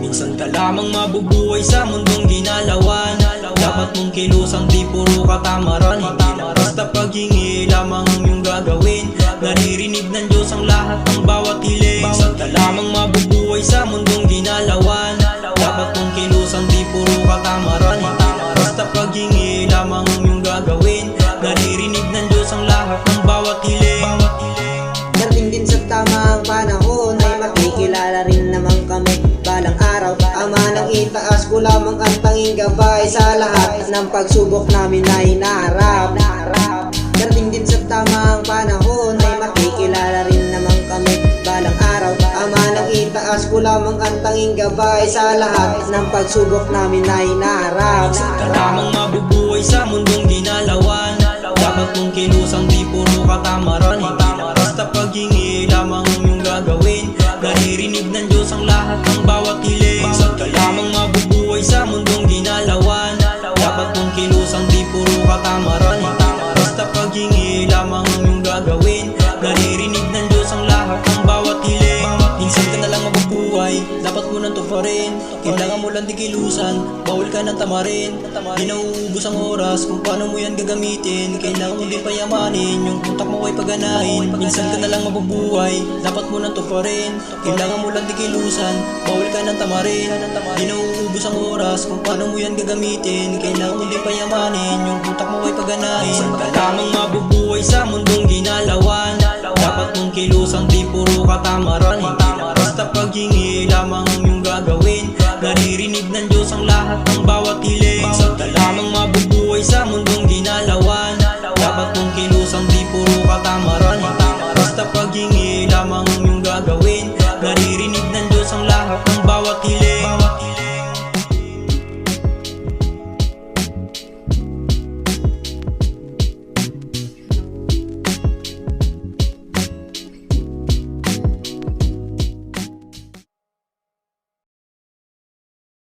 Minsan ka lamang mabubuhay sa mundong ginalawan. Dapat mong kilusang di puro katamaran. Hindi lang basta paghingi lamang ang iyong gagawin. Naririnig ng Diyos ang lahat ng bawat hiling. Minsan ka lamang mabubuhay sa mundong ginalawan. Dapat mong kilusang di puro katamaran. Hindi lang basta paghingi lamang ang iyong gagawin. Naririnig ng Diyos ang lahat ng bawat hiling. Dating din sa tamang panahon ay makikilala rin naman kami balang araw. Ama ng itaas ko lamang ang tanging gabay sa lahat ng pagsubok namin na hinaharap. Dating din sa tamang panahon ay makikilala rin naman kami balang araw. Ama ng itaas ko lamang ang tanging gabay sa lahat ng pagsubok namin na hinaharap. Minsan ka lamang mabubuhay sa mundong ginalawan. Dapat mong kilusang di puro katamaran. Hindi lang basta paghingi lamang ang iyong gagawin. Naririnig ng Diyos ang lahat ng bawat hiling. Minsan ka lamang mabubuhay sa mundong ginalawan. Dapat mong kilusang di puro katamaran. Hindi lang basta paghingi lamang ang iyong gagawin. Naririnig ng Diyos ang lahat ng bawat hiling. Minsan ka na lang mabubuhay, dapat mo nang tuparin. Kailangan mo lang di kilusan, bawal ka ng tamarin. Di na uubos ang oras kung paano mo yan gagamitin. Kailangan mo din payamanin, yung utak mo ay paganahin. Minsan ka na lang mabubuhay, dapat mo nang tuparin. Kailangan mo lang di kilusan, bawal ka ng tamarin. Di na uubos ang oras kung paano mo yan gagamitin. Kailangan mo din payamanin, yung utak mo ay paganahin. Minsan ka lamang mabubuhay sa mundong ginalawan. Dapat mong kilusang di puro katamaran. Hindi lang basta paghingi lamang ang iyong gagawin. Naririnig ng Diyos ang lahat ng bawat hiling. Minsan ka lamang mabubuhay sa mundong ginalawan. Dapat mong kilusang di puro katamaran. Hindi lang basta paghingi lamang ang iyong